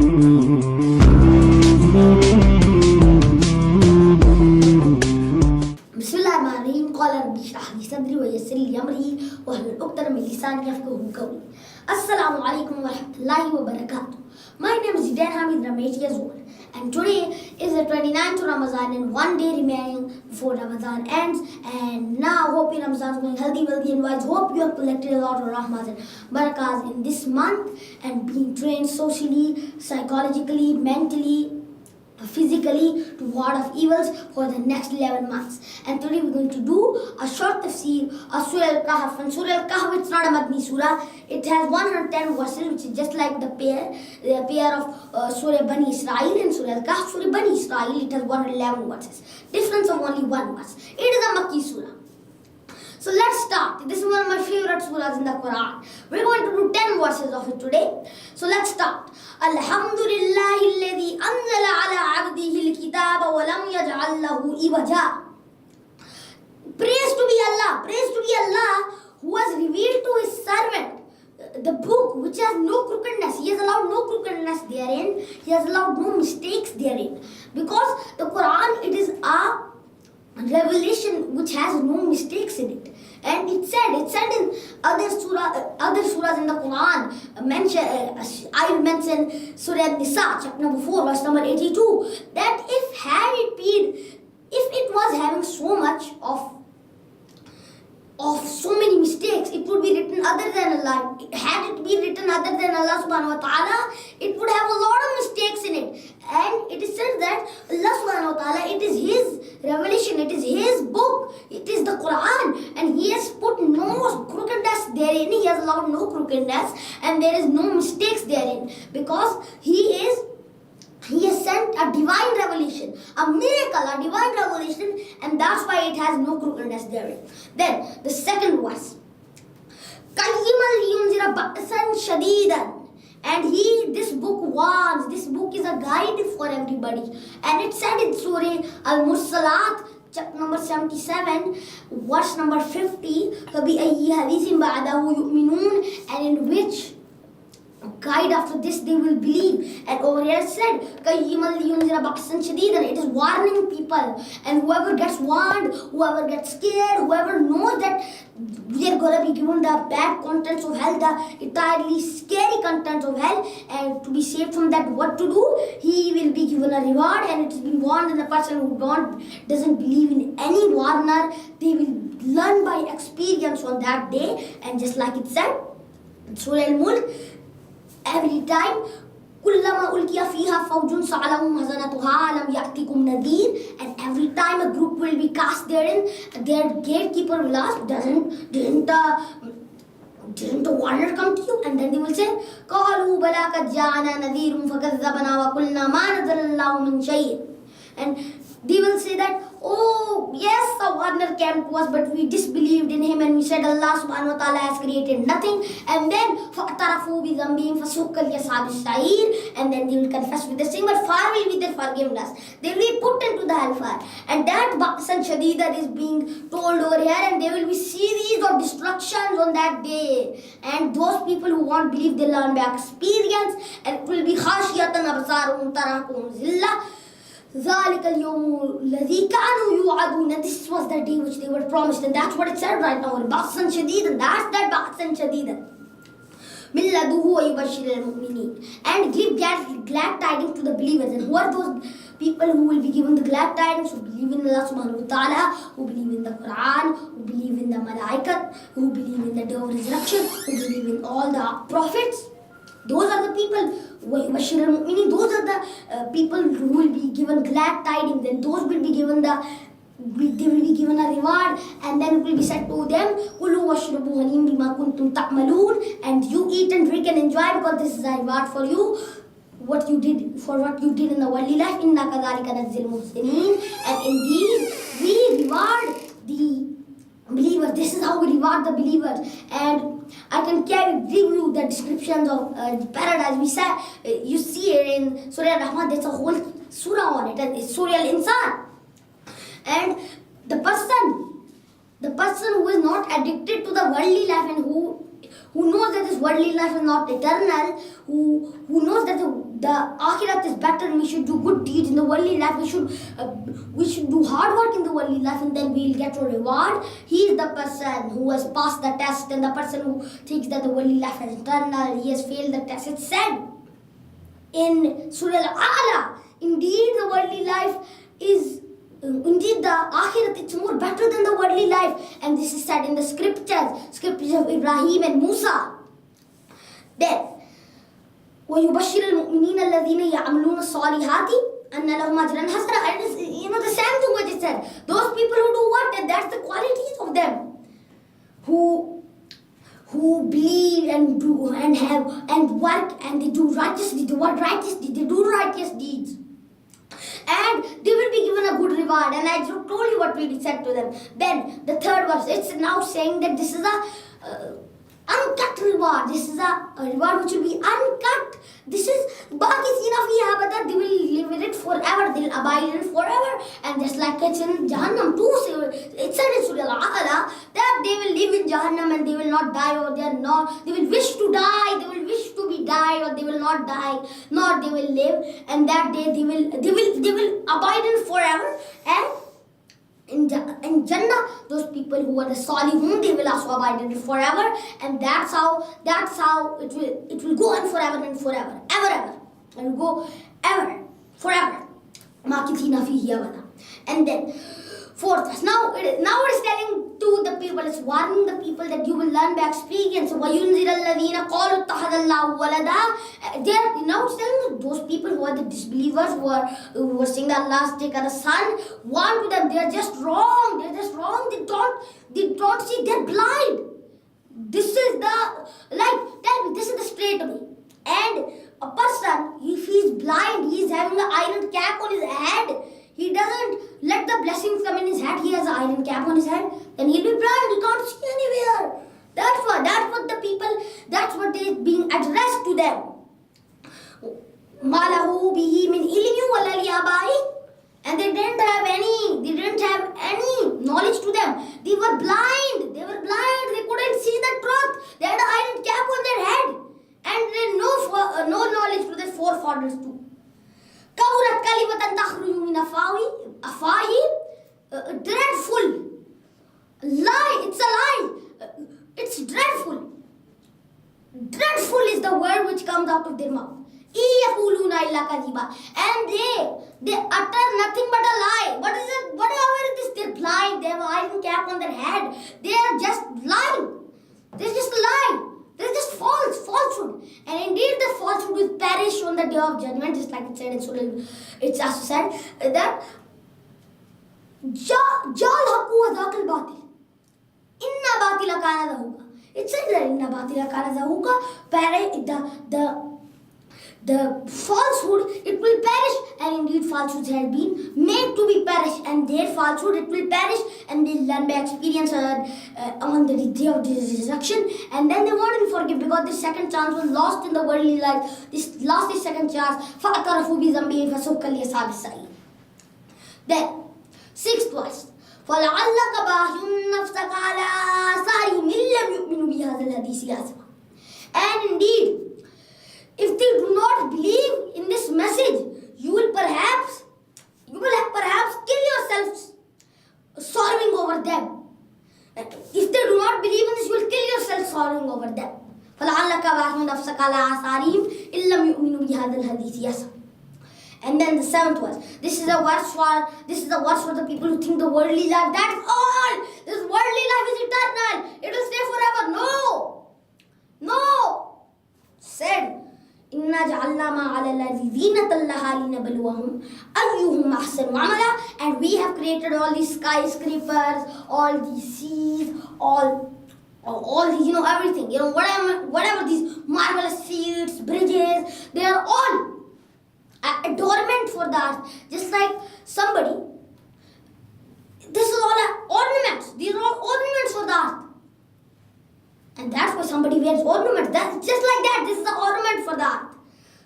Bismillahirrahmanirrahim. Qala rabbi shrah li sadri wa yassir li amri wahlul 'uqdatan min lisani yafqahu qawli. Assalamu alaikum wa rahmatullahi wa barakatuh. My name is Zidane Hamid, 8 years old, and today is the 29th of Ramadan and one day remaining before Ramadan ends. And now, hope your Ramadan is going healthy, wealthy, and wise. Hope you have collected a lot of rahmahs and barakahs in this month and being trained socially, psychologically, mentally, physically to ward off evils for the next 11 months. And today we're going to do a short tafsir of Surah Al Kahf. And Surah Al Kahf, it's not a Madni surah. It has 110 verses, which is just like the pair of Surah Bani Israel and Surah Al Kahf. Surah Bani Israel, it has 111 verses. Difference of only one verse. It is a Makki surah. So let's start. This is one of my favorite surahs in the Qur'an. We're going to do 10 verses of it today. So let's start. Alhamdulillahi alladhi anzala ala abdihi al-kitaba wa lam yaj'al lahu iwaja. Praise to be Allah who has revealed to his servant the book which has no crookedness. He has allowed no crookedness therein. He has allowed no mistakes therein. Because the Qur'an, it is a revelation which has no mistakes in it. And it said in other surahs in the Quran, I will mention Surah Nisa, chapter number 4, verse number 82, that if it was having so much of so many mistakes, it would be written other than Allah. Had it been written other than Allah subhanahu wa ta'ala, it would have a lot of mistakes in it. And it is said that Allah subhanahu wa ta'ala, it is His revelation, it is His book, it is the Quran, and He has put no crookedness therein. He has allowed no crookedness, and there is no mistakes therein, because He has sent a divine revelation, a miracle, a divine revelation, and that's why it has no crookedness therein. Then the second verse, قَيِّمًا لِيُنْذِرَ بَأْسًا شَدِيدًا. And this book warns, this book is a guide for everybody. And it said in Surah Al-Mursalat, chapter number 77, verse number 50, فَبِأَيِّ حَدِيثٍ بَعْدَهُ يُؤْمِنُونَ, and in which guide after this they will believe. And over here it said, قَيِّمًا لِيُنْذِرَ بَأْسًا شَدِيدًا. It is warning people. And whoever gets warned, whoever gets scared, whoever knows that we are going to be given the bad contents of hell, the entirely scary contents of hell, and to be saved from that, what to do? He will be given a reward, and it has been warned. And the person who doesn't believe in any warner, they will learn by experience on that day. And just like it said in Surah Al-Mulk, every time, كُلَّمَا أُلْقِيَ فِيهَا فَوْجٌ سَأَلَهُمْ خَزَنَتُهَا أَلَمْ يَأْتِكُمْ نَذِيرٌ. And every time a group will be cast therein, their gatekeeper will ask, didn't the warner come to you? And then they will say, قَالُوا بَلَا قَدْ جَاءَنَا نَذِيرٌ فَكَذَّبْنَا وَقُلْنَا مَا نَزَلَ اللَّهُ مِنْ شَيْءٍ. And they will say that, oh yes, the warner came to us, but we disbelieved in him, and we said Allah subhanahu wa ta'ala has created nothing. And then فَاعْتَرَفُوا بِذَنْبِهِمْ فَسُوقًا لِأَصْحَابِ السَّعِيرِ. And then they will confess with the sin, but far will be their forgiveness. They will be put into the hellfire. And that Ba'san Shadida is being told over here, and there will be series of destructions on that day. And those people who won't believe, they learn by experience, and it will be خَاشِيَةً أَبْصَارُهُمْ تَرْهَقُهُمْ ذِلَّةٌ ذَلِكَ الْيَوْمُ الَّذِي كَانُوا يُوعَدُونَ. This was the day which they were promised, and that's what it said right now. بَأْسًا شَدِيدًا. That's that بَأْسًا شَدِيدًا. مِنْ لَدُنْهُ وَيُبَشِّرُ الْمُؤْمِنِينَ. And give glad tidings to the believers. And who are those people who will be given the glad tidings? Who believe in Allah subhanahu wa ta'ala, who believe in the Qur'an, who believe in the Malaikat, who believe in the day of resurrection, who believe in all the prophets. Those are the people. Those are the people who will be given glad tidings, and those will be given they will be given a reward, and then it will be said to them, كُلُوا وَاشْرَبُوا هَنِيًّا بِمَا كُنْتُمْ تَعْمَلُونَ. And you eat and drink and enjoy, because this is a reward for you, what you did in the worldly life. إِنَّا كَذَلِكَ نَجْزِي الْمُحْسِنِينَ. And indeed, we reward the believers. This is how we reward the believers. And I can give you the descriptions of the paradise. You see it in Surah Rahman. There's a whole surah on it, and it's Surah Al-Insan. And the person who is not addicted to the worldly life, and who knows that this worldly life is not eternal, who knows that the akhirat is better, and we should do good deeds in the worldly life. We should do hard work in the worldly life, and then we will get a reward. He is the person who has passed the test, and the person who thinks that the worldly life is eternal, he has failed the test. It's said in Surah Al-A'la, indeed the worldly life is, indeed the akhirat, it's more better than the worldly life. And this is said in the scriptures of Ibrahim and Musa. Then, وَيُبَشِّرُ الْمُؤْمِنِينَ الَّذِينَ يَعْمَلُونَ الصَّالِحَاتِ أَنَّ لَهُمْ أَجْرًا حَسَنًا. And it's, the same thing what it said. Those people who do what? And that's the qualities of them. Who believe and do and have and work, and they do righteous deeds. They do righteous deeds. And they will be given a good reward. And I told you what we said to them. Then the third verse, it's now saying that this is a uncut reward. This is a reward which will be uncut. This is Baqisina fiha abada. They will live in it forever. They will abide in it forever. And just like it's in Jahannam too, it said in Surah Al-A'la that they will live in Jahannam and they will not die, or they will wish to die. They will wish to be died, or they will not die, nor they will live. And that day they will abide in it forever. And in Jannah, those people who are the Salihun, they will also abide in it forever, and that's how it will go on forever and forever, ever. It will go ever, forever. Makithina fihi abada. And then fourth verse. Now it is telling to the people, it's warning the people that you will learn by experience. وَيُنْزِرَ الَّذِينَ قَالُوا اتَّخَذَ اللَّهُ وَلَدًا. Now it's telling those people who are the disbelievers, who were saying that Allah has taken a son, warn to them, they are just wrong. They don't see, they're blind. This is tell me, this is the straight way. And a person, if he's blind, he's having an iron cap on his head, he doesn't let the blessings come in his head, he has an iron cap on his head, then he'll be blind, he can't see anywhere. That's what is being addressed to them. مَا لَهُ بِهِ مِنْ إِلْمٍ وَلَا لِآبَائِهِ. And they didn't have any knowledge to them. They were blind, they couldn't see the truth. They had an iron cap on their head, and they had no knowledge to their forefathers too. كَبُرَتْ كَلِمَةً تَخْرُجُ مِنْ أَفْوَاهِهِمْ. Dreadful. Lie, it's a lie. It's dreadful. Dreadful is the word which comes out of their mouth. يَقُولُونَ إِلَّا كَذِبًا. And they utter nothing but a lie. What is it? Whatever it is, they're blind. They have an iron cap on their head. They are just lying. They're just lying. They're just falsehood. And indeed the falsehood will perish on the day of judgment, just like it said in Surah. It's also said that Jal haqqu wa dhaqal batil. Inna batila kana zahuqa. It says that inna batila kana zahuqa. The falsehood, it will perish, and indeed falsehood has been made to be perished, and their falsehood, it will perish, and they learn by experience on the day of resurrection, and then they won't be forgiven, because this second chance was lost in the worldly life. This second chance. فَأَتَرَفُوا بِذَنْبِهِمْ فَسُوقًا لِأَصْحَابِ السَّعِيرِ. Then, sixth verse. فَلَعَلَّكَ بَاخِعٌ نَفْسَكَ عَلَىٰ آثَارِهِمْ إِن لَّمْ يُؤْمِنُوا بِهَٰذَا الْحَدِيثِ أَسَفًا. And indeed, if they do not believe in this message, you will perhaps kill yourselves sorrowing over them. If they do not believe in this, you will kill yourself sorrowing over them. فَلَعَلَّكَ بَاخِعٌ نَفْسَكَ عَلَىٰ آثَارِهِمْ إِن لَّمْ يُؤْمِنُوا بِهَٰذَا الْحَدِيثِ أَسَفًا. And then the seventh verse. This is a verse for the people who think the worldly life, that is all. This worldly life is eternal. It will stay forever. No. Said, إِنَّا جَعَلْنَا مَا عَلَى الْأَرْضِ زِينَةً لَهَا لِنَبْلُوَهُمْ أَيُّهُمْ أَحْسَنُ عَمَلًا. And we have created all these skyscrapers, all these seas, all these, everything, whatever these marvelous seats, bridges, they are all adornment for the earth. Just like somebody, this is all ornaments. These are all ornaments for the earth. And that's why somebody wears ornaments. That's just like that. This is an ornament for the earth.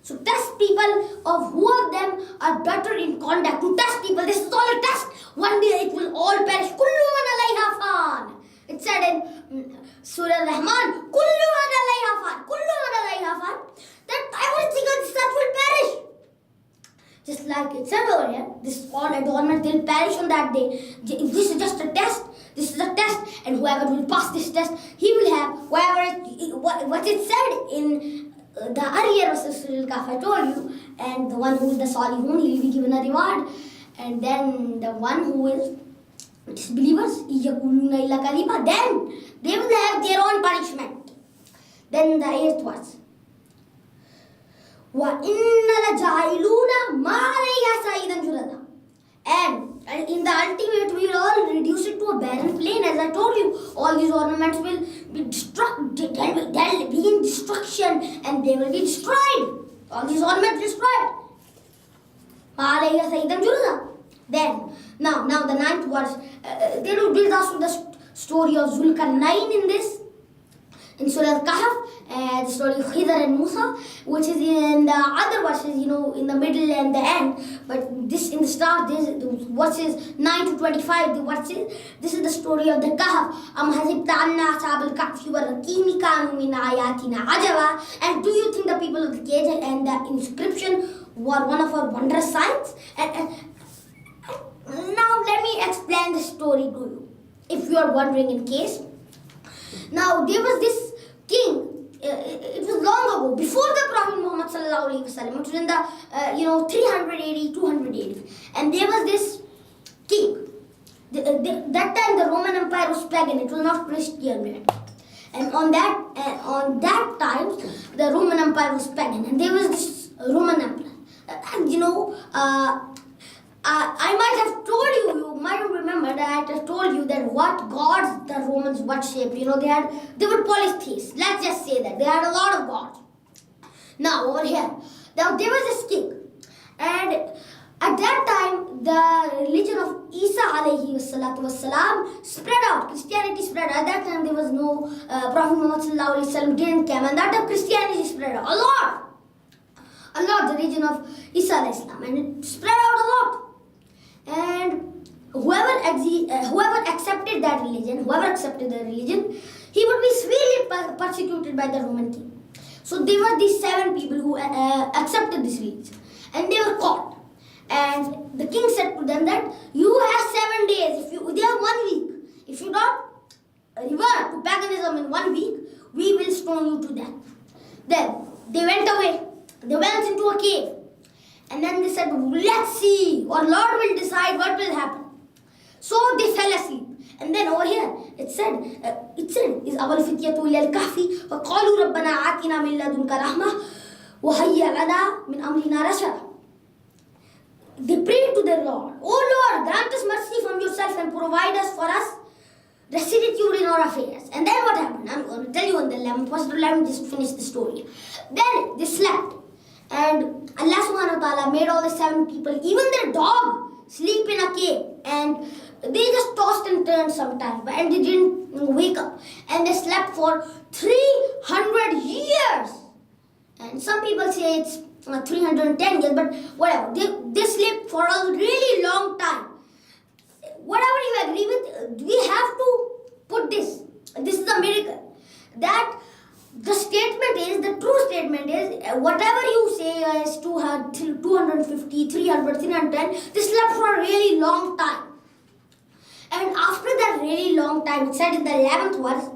So test people of who of them are better in conduct. To test people, this is all a test. One day it will all perish. Kullu man alayha fan. It said in Surah Rahman, Kullu man alayha fan. Kullu man alayha fan. That everything on this earth will perish. Just like it said over here, this all adornment will perish on that day. This is just a test. This is a test, and whoever will pass this test, he will have what it said in the earlier verses Surah Al Kahf I told you, and the one who is the Salihun, he will be given a reward, and then the one who is disbelievers, then they will have their own punishment. Then the 8th verse. وَإِنَّ لَجَعِلُونَ مَا عَلَيْهَا صَعِيدًا جُرَزًا. And in the ultimate, we will all reduce it to a barren plain. As I told you, all these ornaments will be destructed. There will be in destruction, and they will be destroyed. All these ornaments destroyed. مَا عَلَيْهَا صَعِيدًا جُرَزًا. Then, now the 9th verse. They will build us with the story of Zulkarnain in this. In Surah Al Kahf, the story of Khidr and Musa, which is in the other verses, in the middle and the end. But this in the start, this verses 9 to 25. The verses. This is the story of the Kahf. Am hasibta anna ashab al-kahfi war-raqimi kanu min ayatina ajaba. And do you think the people of the cave and the inscription were one of our wondrous signs? And now let me explain the story to you, if you are wondering in case. Now there was this king. It was long ago, before the Prophet Muhammad sallallahu alaihi wasallam. It was in the 380, 280, and there was this king. That time the Roman Empire was pagan. It was not Christian yet. And on that time the Roman Empire was pagan, and there was this Roman emperor. I might have told you, you might remember that I told you that what gods the Romans worshipped. They were polytheists. Let's just say that. They had a lot of gods. Now, over here, there was this king. And at that time, the religion of Isa alayhi salatu wassalam spread out. Christianity spread out. At that time, there was no Prophet Muhammad sallallahu alaihi wasallam didn't come. And that time, Christianity spread out a lot. The religion of Isa alayhi salam. And it spread out a lot. And whoever accepted the religion, he would be severely persecuted by the Roman king. So there were these 7 people who accepted this religion, and they were caught. And the king said to them that you have 7 days. They have 1 week. If you don't revert to paganism in 1 week, we will stone you to death. Then they went away. They went into a cave. And then they said, let's see, our Lord will decide what will happen. So they fell asleep. And then over here, it said, is awal fityatu ila al-kahfi wa qalu rabbana atina min ladunka rahmah wa hayya lana min amrina rashada. They prayed to their Lord, oh Lord, grant us mercy from yourself and provide us for us rectitude in our affairs. And then what happened? I'm going to tell you in the 11th verse. Let me just finish the story. Then they slept. And Allah subhanahu wa ta'ala made all the 7 people, even their dog, sleep in a cave. And they just tossed and turned sometimes, and they didn't wake up. And they slept for 300 years. And some people say it's 310 years, but whatever. They slept for a really long time. Whatever you agree with, we have to put this. This is a miracle. That the true statement is, whatever you say is 250, 300, 310, they slept for a really long time. And after that really long time, it said in the 11th verse,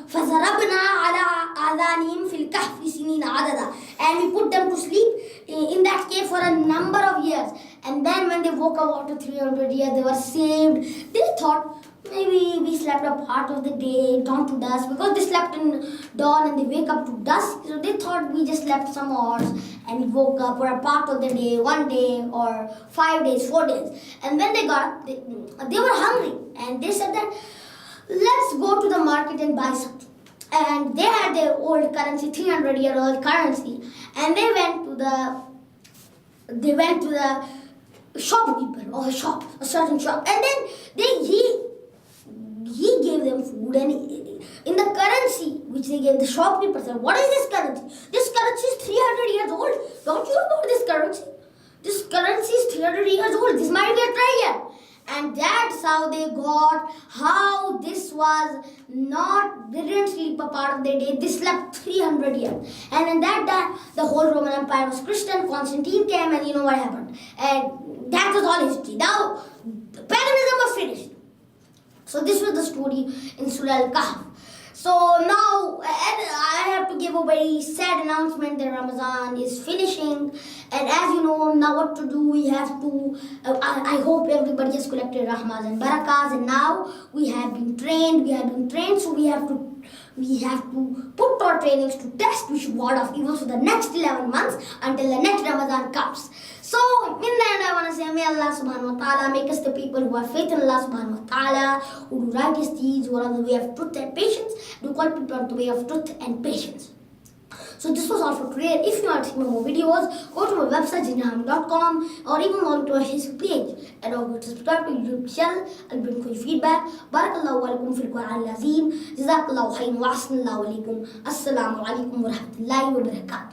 فَزَرَبْنَا عَلَىٰ آذَانِهِمْ فِي الْكَهْفِ سِنِينَ عَدَدًا. And we put them to sleep in that cave for a number of years. And then when they woke up after 300 years, they were saved. They thought, maybe we slept a part of the day, dawn to dusk, because they slept in dawn and they wake up to dusk. So they thought we just slept some hours and we woke up for a part of the day, 1 day or 5 days, 4 days. And when they were hungry, and they said that, let's go to the market and buy something. And they had their old currency, 300-year-old currency, and they went to the shopkeeper or a certain shop, and then he gave them food, and in the currency which they gave, the shopkeeper said, what is this currency? This currency is 300 years old. Don't you know about this currency? This currency is 300 years old. This might be a treasure. And that's how they got, how this was not, they didn't sleep a part of their day, they slept 300 years. And in that time, the whole Roman Empire was Christian, Constantine came, and you know what happened. And that was all history. Now, paganism was finished. So this was the story in Sura Al Kahf. So now I have to give a very sad announcement that Ramadan is finishing, and as you know now what to do, we have to, I hope everybody has collected rahmas and barakas, and now we have been trained, so we have to put our trainings to test. We should ward off evil for the next 11 months until the next Ramadan comes. So in the end, I want to say, may Allah subhanahu wa ta'ala make us the people who have faith in Allah subhanahu wa ta'ala, who do righteous deeds, who are on the way of truth and patience, do call people on the way of truth and patience. So this was all for today. If you want to see more videos, go to my website zidanehamid.com, or even go to our Facebook page. And don't forget to subscribe to YouTube channel and bring your feedback. Barakallahu alaikum fil Qur'an al-Azim. Jazakallahu khairan wa ahsanallahu alaikum. Assalamu alaikum wa rahmatullahi wa barakatuh.